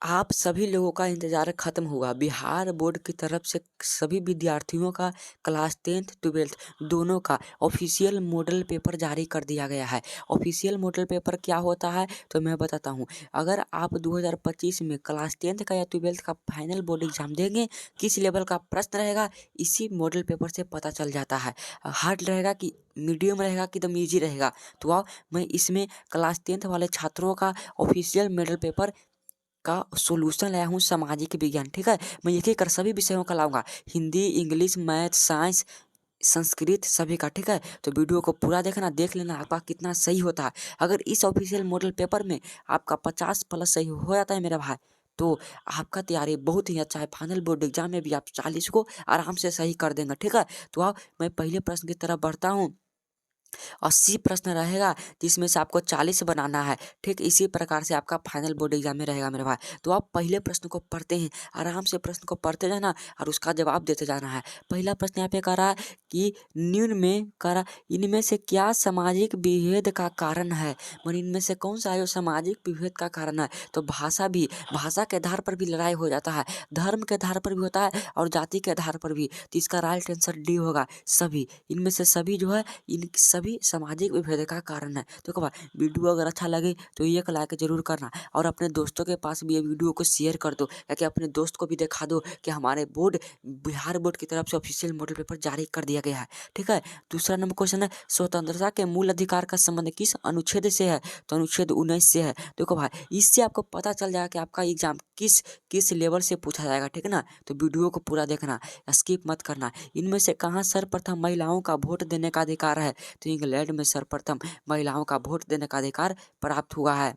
आप सभी लोगों का इंतज़ार ख़त्म हुआ। बिहार बोर्ड की तरफ से सभी विद्यार्थियों का क्लास 10th 12th दोनों का ऑफ़िशियल मॉडल पेपर जारी कर दिया गया है। ऑफ़िशियल मॉडल पेपर क्या होता है तो मैं बताता हूँ। अगर आप 2025 में क्लास 10th का या 12th का फाइनल बोर्ड एग्ज़ाम देंगे, किस लेवल का प्रश्न रहेगा इसी मॉडल पेपर से पता चल जाता है। हार्ड रहेगा कि मीडियम रहेगा कि एकदम ईज़ी रहेगा। तो आओ मैं इसमें क्लास 10th वाले छात्रों का ऑफ़िशियल मॉडल पेपर का सॉल्यूशन लाया हूँ सामाजिक विज्ञान, ठीक है? मैं एक-एक कर सभी विषयों का लाऊँगा, Hindi, English, math, science, Sanskrit सभी का, ठीक है? तो वीडियो को पूरा देखना, देख लेना आपका कितना सही होता है। अगर इस ऑफ़िशियल मॉडल पेपर में आपका 50 प्लस सही हो जाता है मेरा भाई, तो आपका तैयारी बहुत ही अच्छा है। फाइनल बोर्ड एग्ज़ाम में भी आप 40 को आराम से सही कर देंगे, ठीक है? तो आओ मैं पहले प्रश्न की तरफ बढ़ता हूँ। 80 प्रश्न रहेगा जिसमें से आपको 40 बनाना है, ठीक? इसी प्रकार से आपका फाइनल बोर्ड एग्जाम में रहेगा मेरे भाई। तो आप पहले प्रश्न को पढ़ते हैं, आराम से प्रश्न को पढ़ते जाना और उसका जवाब देते जाना है। पहला प्रश्न यहाँ पे कह रहा है कि निम्न में कह रहा इनमें से क्या सामाजिक विभेद का कारण है? माने इनमें से कौन सा है जो सामाजिक विभेद का कारण है? तो भाषा भी, भाषा के आधार पर भी लड़ाई हो जाता है, धर्म के आधार पर भी होता है और जाति के आधार पर भी। तो इसका राइट आंसर डी होगा, सभी। इनमें से सभी जो है इन सभी सामाजिक विभेद का कारण है। तो कहा वीडियो अगर अच्छा लगे तो एक लाइक जरूर करना और अपने दोस्तों के पास भी ये वीडियो को शेयर कर दो, ताकि अपने दोस्त को भी दिखा दो कि हमारे बोर्ड बिहार बोर्ड की तरफ से ऑफिशियल मॉडल पेपर जारी कर दिया गया है, ठीक है? दूसरा नंबर क्वेश्चन है, स्वतंत्रता के मूल अधिकार का संबंध किस अनुच्छेद से है? तो अनुच्छेद 19 से है। देखो भाई, इससे आपको पता चल जाएगा कि आपका एग्जाम किस किस लेवल से पूछा जाएगा, ठीक है ना? तो वीडियो को पूरा देखना, स्किप मत करना। इनमें से कहाँ सर्वप्रथम महिलाओं का वोट देने का अधिकार है? तो इंग्लैंड में सर्वप्रथम महिलाओं का वोट देने का अधिकार प्राप्त हुआ है।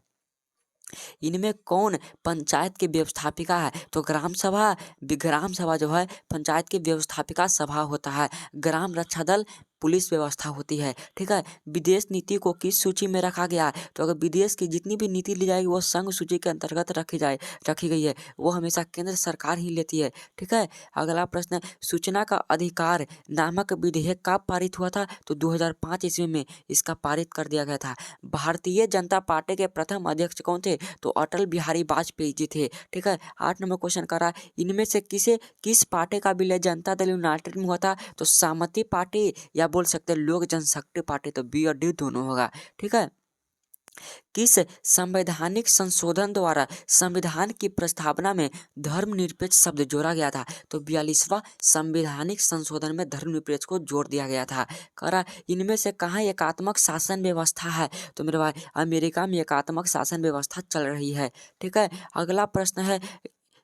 इनमें कौन पंचायत की व्यवस्थापिका है? तो ग्राम सभा जो है पंचायत की व्यवस्थापिका सभा होता है। ग्राम रक्षा दल पुलिस व्यवस्था होती है, ठीक है? विदेश नीति को किस सूची में रखा गया है? तो अगर विदेश की जितनी भी नीति ली जाएगी वो संघ सूची के अंतर्गत रखी गई है, वो हमेशा केंद्र सरकार ही लेती है, ठीक है? अगला प्रश्न है, सूचना का अधिकार नामक विधेयक कब पारित हुआ था? तो 2005 ईस्वी में इसका पारित कर दिया गया था। भारतीय जनता पार्टी के प्रथम अध्यक्ष कौन थे? तो अटल बिहारी वाजपेयी जी थे, ठीक है? 8 नंबर क्वेश्चन कर रहा है, इनमें से किस पार्टी का विलय जनता दल यूनाइटेड में हुआ था? तो सामंती पार्टी या बोल सकते हैं लोक जनशक्ति पार्टी। तो बी और डी दोनों होगा, ठीक है? किस संवैधानिक संशोधन द्वारा संविधान की प्रस्तावना में धर्मनिरपेक्ष शब्द जोड़ा गया था? तो 42वां संवैधानिक संशोधन में धर्मनिरपेक्ष को जोड़ दिया गया था। कह रहा इनमें से कहाँ एकात्मक शासन व्यवस्था है? तो मेरे भाई अमेरिका में एकात्मक शासन व्यवस्था चल रही है, ठीक है? अगला प्रश्न है,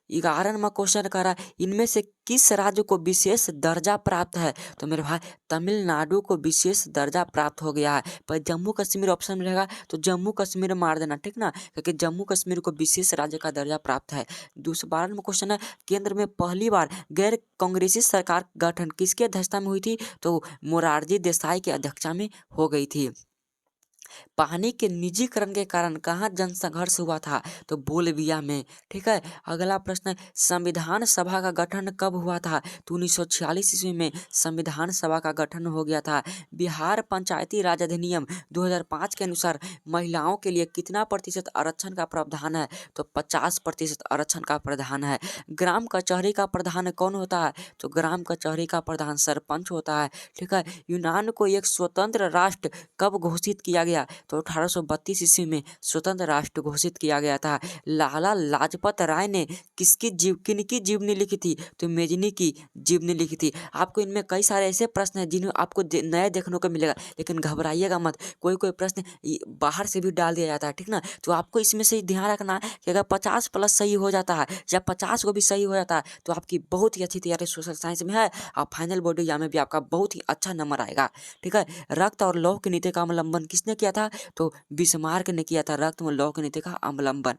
11 नंबर क्वेश्चन कर रहा है, इनमें से किस राज्य को विशेष दर्जा प्राप्त है? तो मेरे भाई तमिलनाडु को विशेष दर्जा प्राप्त हो गया है। पर जम्मू कश्मीर ऑप्शन में रहेगा तो जम्मू कश्मीर मार देना, ठीक ना? क्योंकि जम्मू कश्मीर को विशेष राज्य का दर्जा प्राप्त है। 12 नंबर क्वेश्चन है, केंद्र में पहली बार गैर कांग्रेसी सरकार गठन किसकी अध्यक्षता में हुई थी? तो मोरारजी देसाई की अध्यक्षता में हो गई थी। पानी के निजीकरण के कारण कहाँ जनसंघर्ष हुआ था? तो बोलविया में, ठीक है? अगला प्रश्न है, संविधान सभा का गठन कब हुआ था? तो 1946 ईस्वी में संविधान सभा का गठन हो गया था। बिहार पंचायती राज अधिनियम 2005 के अनुसार महिलाओं के लिए कितना प्रतिशत आरक्षण का प्रावधान है? तो 50% आरक्षण का प्रावधान है। ग्राम कचहरी का प्रधान कौन होता है? तो ग्राम कचहरी का प्रधान सरपंच होता है, ठीक है? यूनान को एक स्वतंत्र राष्ट्र कब घोषित किया गया? तो 1832 ईस्वी में स्वतंत्र राष्ट्र घोषित किया गया था। लाला लाजपत राय ने किनकी जीवनी लिखी थी? तो मेजनी की जीवनी लिखी थी। आपको इनमें कई सारे ऐसे प्रश्न हैं जिन्हें आपको नए देखने को मिलेगा, लेकिन घबराइएगा मत। कोई कोई प्रश्न बाहर से भी डाल दिया जाता है, ठीक ना? तो आपको इसमें से ध्यान रखना है कि अगर 50 प्लस सही हो जाता है या 50 को भी सही हो जाता है तो आपकी बहुत ही अच्छी तैयारी सोशल साइंस में है और फाइनल बोर्ड एग्जाम में भी आपका बहुत ही अच्छा नंबर आएगा, ठीक है? रक्त और लौह की नीति का अवलंबन किसने किया था? तो बिस्मार्क ने किया था रक्त में लौह की नीति का अवलंबन।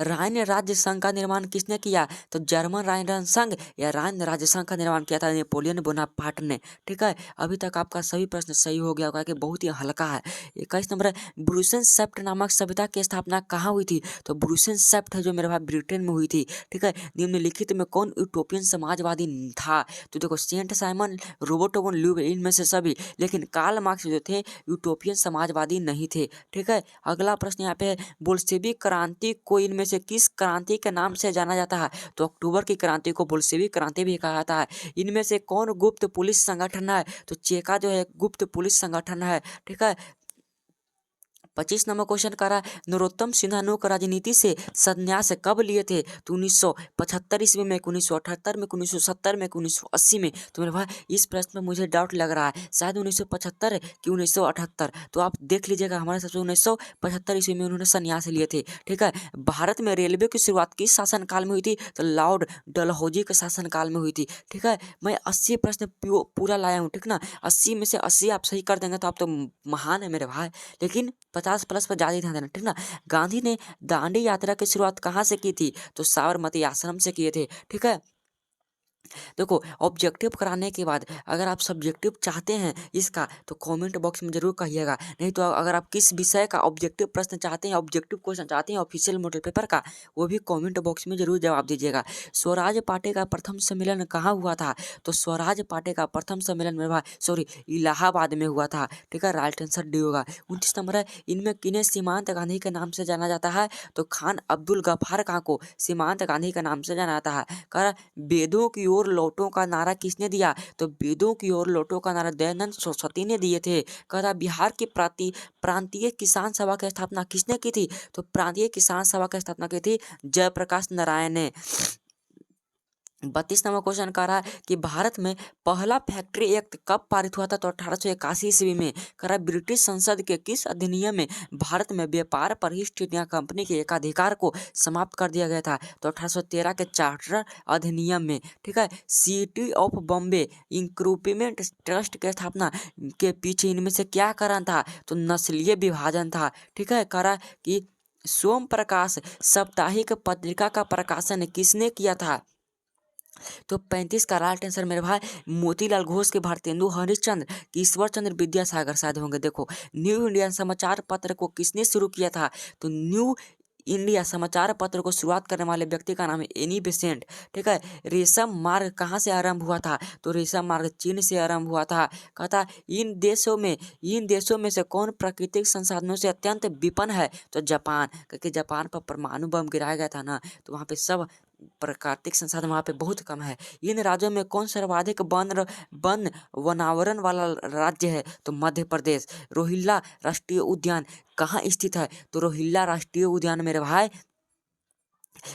राइन राज्य संघ का निर्माण किसने किया? तो जर्मन राइन संघ या राइन राज्य संघ का निर्माण किया था नेपोलियन बोनापार्ट ने, ठीक है? अभी तक आपका सभी प्रश्न सही हो गया होगा कि बहुत ही हल्का है। 21 नंबर है, ब्रुसेनसेफ्ट नामक सभ्यता की स्थापना कहाँ हुई थी? तो ब्रुसेनसेफ्ट है जो मेरे भाई ब्रिटेन में हुई थी, ठीक है? निम्नलिखित में कौन यूटोपियन समाजवादी था? तो देखो सेंट साइमन, रॉबर्ट ओवन ल्यूवे, इनमें से सभी, लेकिन कार्ल मार्क्स जो थे यूटोपियन समाजवादी नहीं थे, ठीक है? अगला प्रश्न यहाँ पे है, बोल्शेविक क्रांति को इनमें से किस क्रांति के नाम से जाना जाता है? तो अक्टूबर की क्रांति को बोल्शेविक क्रांति भी कहा जाता है। इनमें से कौन गुप्त पुलिस संगठन है? तो चेका जो है गुप्त पुलिस संगठन है। ठीक है। 25 नंबर क्वेश्चन कह रहा है नरोत्तम सिन्हा नोक राजनीति से संन्यास कब लिए थे? तो 1975 ईस्वी में, 1978 में, 1970 में, 1980 में। तो मेरे भाई इस प्रश्न में मुझे डाउट लग रहा है, शायद 1975 कि 1978। तो आप देख लीजिएगा, हमारे हिसाब से 1975 ईस्वी में उन्होंने संन्यास लिए थे। ठीक है। भारत में रेलवे की शुरुआत किस शासनकाल में हुई थी? तो लॉर्ड डलहौजी के शासनकाल में हुई थी। ठीक है। मैं 80 प्रश्न पूरा लाया हूँ। ठीक ना। 80 में से 80 आप सही कर देंगे तो आप तो महान है मेरे भाई। लेकिन 50 प्लस पर ज़्यादा ध्यान देना। ठीक ना। गांधी ने दांडी यात्रा की शुरुआत कहाँ से की थी? तो साबरमती आश्रम से किए थे। ठीक है। देखो, ऑब्जेक्टिव कराने के बाद अगर आप सब्जेक्टिव चाहते हैं इसका तो कमेंट बॉक्स में जरूर कहिएगा। नहीं तो अगर आप किस विषय का ऑब्जेक्टिव प्रश्न चाहते हैं, ऑब्जेक्टिव क्वेश्चन चाहते हैं ऑफिशियल मॉडल पेपर का, वो भी कमेंट बॉक्स में जरूर जवाब दीजिएगा। स्वराज पार्टी का प्रथम सम्मेलन कहाँ हुआ था? तो स्वराज पार्टी का प्रथम सम्मेलन में इलाहाबाद में हुआ था। ठीक है। राइट आंसर डी होगा। 29 नंबर है इनमें किन्हें सीमांत गांधी के नाम से जाना जाता है? तो खान अब्दुल गफ्फार खां को सीमांत गांधी के नाम से जाना जाता है। कह वेदों की ओर लौटों का नारा किसने दिया? तो वेदों की ओर लौटों का नारा दयानंद सरस्वती ने दिए थे। कहा बिहार की प्रांतीय किसान सभा की स्थापना किसने की थी? तो प्रांतीय किसान सभा की स्थापना की थी जयप्रकाश नारायण ने। 32 नंबर क्वेश्चन कह रहा है कि भारत में पहला फैक्ट्री एक्ट कब पारित हुआ था? तो 1881 ईस्वी में। कह रहा है ब्रिटिश संसद के किस अधिनियम में भारत में व्यापार पर ईस्ट इंडिया कंपनी के एकाधिकार को समाप्त कर दिया गया था? तो 1813 के चार्टर अधिनियम में। ठीक है। सिटी ऑफ बॉम्बे इंक्रूपमेंट ट्रस्ट की स्थापना के पीछे इनमें से क्या कारण था? तो नस्लीय विभाजन था। ठीक है। कह रहा है कि सोम प्रकाश साप्ताहिक पत्रिका का प्रकाशन किसने किया था? तो 35 का राइट आंसर मेरे भाई मोतीलाल घोष के, भारतेंदु हरिश्चंद्र, ईश्वर चंद्र विद्यासागर शायद होंगे। देखो, न्यू इंडियन समाचार पत्र को किसने शुरू किया था? तो न्यू इंडिया समाचार पत्र को शुरुआत करने वाले व्यक्ति का नाम है एनी बेसेंट। ठीक है। रेशम मार्ग कहाँ से आरंभ हुआ था? तो रेशम मार्ग चीन से आरंभ हुआ था। कहता इन देशों में से कौन प्राकृतिक संसाधनों से अत्यंत विपन्न है? तो जापान, क्योंकि जापान पर परमाणु बम गिराया गया था ना, तो वहाँ पे सब प्राकृतिक संसाधन वहाँ पे बहुत कम है। इन राज्यों में कौन सर्वाधिक वन वनावरण वाला राज्य है? तो मध्य प्रदेश। रोहिल्ला राष्ट्रीय उद्यान कहाँ स्थित है? तो रोहिल्ला राष्ट्रीय उद्यान मेरे भाई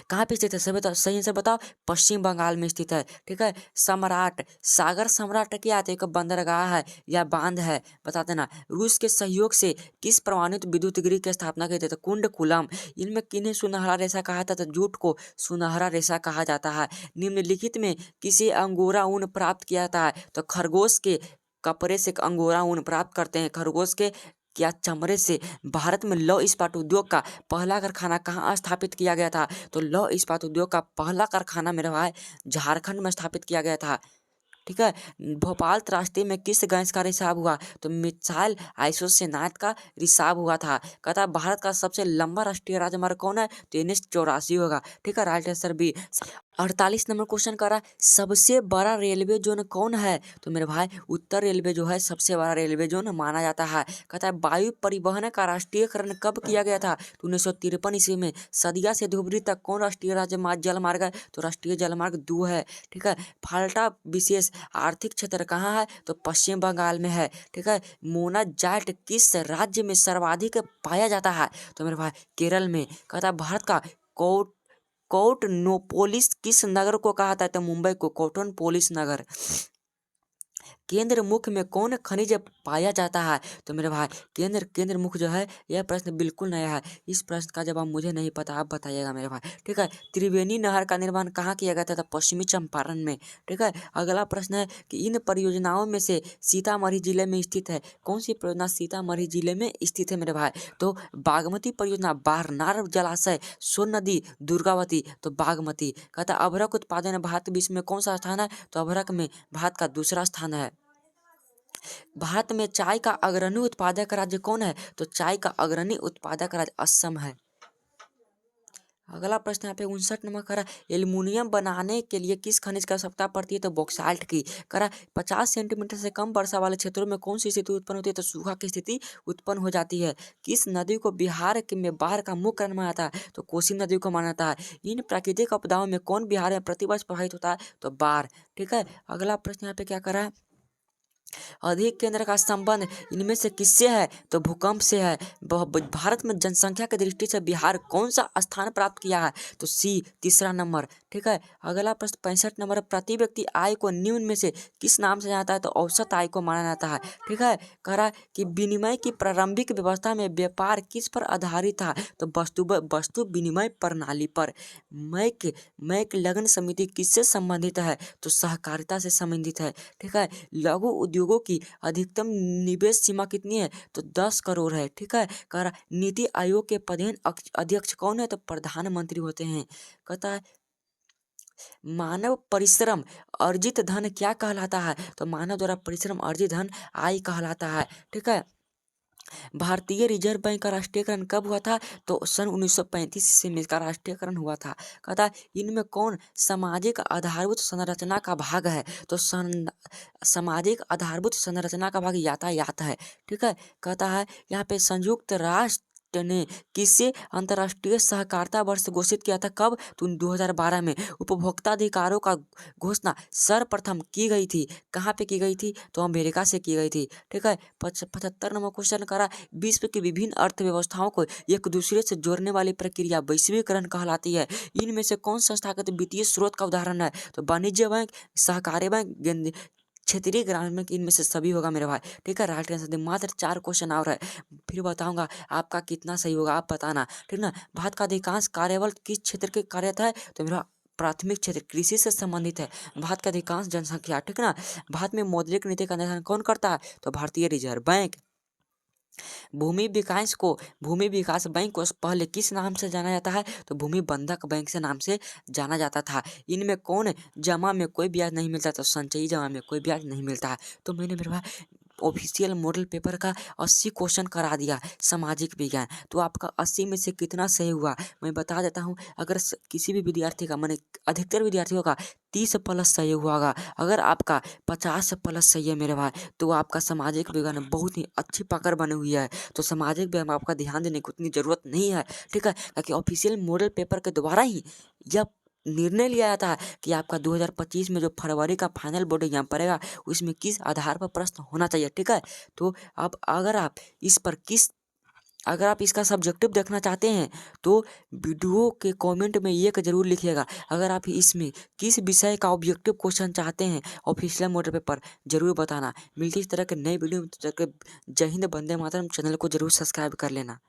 कहाँ पे स्थित है? सही से बताओ। पश्चिम बंगाल में स्थित है। ठीक है। सम्राट, सागर सम्राट क्या है? एक बंदरगाह है या बांध है? बता देना। रूस के सहयोग से किस परमाणु विद्युत गृह की स्थापना की थी? तो कुंडकुलम। इनमें किन्हें सुनहरा रेशा कहा था? तो जूट को सुनहरा रेशा कहा जाता है। निम्नलिखित में किसे अंगोरा ऊन प्राप्त किया जाता है? तो खरगोश के कपड़े से अंगोरा ऊन प्राप्त करते हैं, खरगोश के क्या चमड़े से। भारत में लौह इस्पात उद्योग का पहला कारखाना कहाँ स्थापित किया गया था? तो लौह इस्पात उद्योग का पहला कारखाना मेरे भाई झारखंड में स्थापित किया गया था। ठीक है। भोपाल त्रासदी में किस गैस का रिसाव हुआ? तो मिथाइल आइसोसिएनाइट का रिसाव हुआ था। कहता है भारत का सबसे लंबा राष्ट्रीय राजमार्ग कौन है? तो NH 84 होगा। ठीक है। Right answer B. 48 number question कर रहा है सबसे बड़ा रेलवे जोन कौन है? तो मेरे भाई उत्तर रेलवे जो है सबसे बड़ा रेलवे जोन माना जाता है। कहता है वायु परिवहन का राष्ट्रीयकरण कब किया गया था? तो 1953 ईस्वी में। सदिया से धुबरी तक कौन राष्ट्रीय जलमार्ग है? तो राष्ट्रीय जलमार्ग 2 है। ठीक है। फाल्टा विशेष आर्थिक क्षेत्र कहाँ है? तो पश्चिम बंगाल में है। ठीक है। मोनाजाइट किस राज्य में सर्वाधिक पाया जाता है? तो मेरे भाई केरल में। कहता है भारत का कोटनोपोलिस किस नगर को कहा जाता है? तो मुंबई को कोटनपोलिस नगर। केंद्र मुख में कौन खनिज पाया जाता है? तो मेरे भाई केंद्र मुख जो है यह प्रश्न बिल्कुल नया है। इस प्रश्न का जवाब मुझे नहीं पता, आप बताइएगा मेरे भाई। ठीक है। त्रिवेणी नहर का निर्माण कहाँ किया गया था? तो पश्चिमी चंपारण में। ठीक है। अगला प्रश्न है कि इन परियोजनाओं में से सीतामढ़ी जिले में स्थित है कौन सी परियोजना सीतामढ़ी जिले में स्थित है मेरे भाई? तो बागमती परियोजना, बारनार जलाशय, सोन नदी, दुर्गावती। तो बागमती। कहता अभ्रक उत्पादन भारत विश्व में कौन सा स्थान है? तो अभ्रक में भारत का दूसरा स्थान है। भारत में चाय का अग्रणी उत्पादक राज्य कौन है? तो चाय का अग्रणी उत्पादक राज्य असम है। अगला प्रश्न यहाँ पे 59 नंबर करा, एल्युमिनियम बनाने के लिए किस खनिज की आवश्यकता पड़ती है? तो बॉक्साइट की। करा 50 सेंटीमीटर से कम वर्षा वाले क्षेत्रों में कौन सी स्थिति उत्पन्न होती है? तो सूखा की स्थिति उत्पन्न हो जाती है। किस नदी को बिहार के में बाढ़ का मुख्य कारण माना जाता है? तो कोसी नदी को माना जाता है। इन प्राकृतिक आपदाओं में कौन बिहार में प्रतिवर्ष प्रभावित होता है? तो बाढ़। ठीक है, अगला प्रश्न यहाँ पे क्या करा है, अधिक केंद्र का संबंध इनमें से किससे है? तो भूकंप से है। भारत में जनसंख्या की दृष्टि से बिहार कौन सा स्थान प्राप्त किया है? तो सी, तीसरा नंबर। ठीक है, अगला प्रश्न 65 नंबर, प्रति व्यक्ति आय को निम्न में से किस नाम से जाता है? तो औसत आय को माना जाता है। ठीक है, कह रहा है कि विनिमय की प्रारंभिक व्यवस्था में व्यापार किस पर आधारित था? तो वस्तु विनिमय प्रणाली पर। मैक लग्न समिति किससे संबंधित है? तो सहकारिता से संबंधित है। ठीक है, लघु उद्योगों की अधिकतम निवेश सीमा कितनी है? तो 10 करोड़ है। ठीक है, कह रहा नीति आयोग के प्रधान अध्यक्ष कौन है? तो प्रधानमंत्री होते हैं। कहता है मानव परिश्रम अर्जित धन क्या कहलाता है? तो मानव द्वारा परिश्रम अर्जित धन आय कहलाता है। ठीक है, भारतीय रिजर्व बैंक का राष्ट्रीयकरण कब हुआ था? तो सन 1935 से इसका राष्ट्रीयकरण हुआ था। कहता है इनमें कौन सामाजिक आधारभूत संरचना का भाग है? तो सामाजिक आधारभूत संरचना का भाग यातायात है। ठीक है, कहता है यहाँ पे संयुक्त राष्ट्र ने किसे अंतर्राष्ट्रीय सहकारिता वर्ष घोषित किया था? कब? तो 2012 में। उपभोक्ता अधिकारों का घोषणा सर्वप्रथम की गई थी, कहाँ पे की गई थी? तो अमेरिका से की गई थी। ठीक है, 75 नंबर क्वेश्चन करा, विश्व की विभिन्न अर्थव्यवस्थाओं को एक दूसरे से जोड़ने वाली प्रक्रिया वैश्वीकरण कहलाती है। इनमें से कौन संस्थागत वित्तीय स्रोत का उदाहरण है? तो वाणिज्य बैंक, सहकारी बैंक, क्षेत्रीय ग्रामीण बैंक, इनमें से सभी होगा मेरे भाई। ठीक है, राइट आंसर मात्र 4 क्वेश्चन और है, फिर बताऊंगा आपका कितना सही होगा, आप बताना। ठीक ना, भारत का अधिकांश कार्यबल किस क्षेत्र के कार्यरत है? तो मेरा प्राथमिक क्षेत्र कृषि से संबंधित है। भारत का अधिकांश जनसंख्या, ठीक ना, भारत में मौद्रिक नीति का निर्धारण कौन करता है? तो भारतीय रिजर्व बैंक। भूमि विकास बैंक को पहले किस नाम से जाना जाता है? तो भूमि बंधक बैंक से नाम से जाना जाता था। इनमें कौन जमा में कोई ब्याज नहीं मिलता? तो संचयी जमा में कोई ब्याज नहीं मिलता है। तो मैंने मेरे भाई ऑफिशियल मॉडल पेपर का 80 क्वेश्चन करा दिया सामाजिक विज्ञान। तो आपका 80 में से कितना सही हुआ मैं बता देता हूँ। अगर किसी भी विद्यार्थी का, मैंने अधिकतर विद्यार्थियों का 30 प्लस सही हुआ होगा। अगर आपका 50 प्लस सही है मेरे भाई, तो आपका सामाजिक विज्ञान में बहुत ही अच्छी पकड़ बनी हुई है। तो सामाजिक विज्ञान में आपका ध्यान देने की उतनी ज़रूरत नहीं है। ठीक है, ताकि ऑफिशियल मॉडल पेपर के द्वारा ही यह निर्णय लिया जाता है कि आपका 2025 में जो फरवरी का फाइनल बोर्ड एग्जाम पड़ेगा उसमें किस आधार पर प्रश्न होना चाहिए। ठीक है, तो अब अगर आप इसका सब्जेक्टिव देखना चाहते हैं तो वीडियो के कमेंट में एक जरूर लिखिएगा। अगर आप इसमें किस विषय का ऑब्जेक्टिव क्वेश्चन चाहते हैं ऑफिशियल मॉडल पेपर, जरूर बताना। मिलती इस तरह के नए वीडियो में। जय हिंद, वंदे मातरम। चैनल को जरूर सब्सक्राइब कर लेना।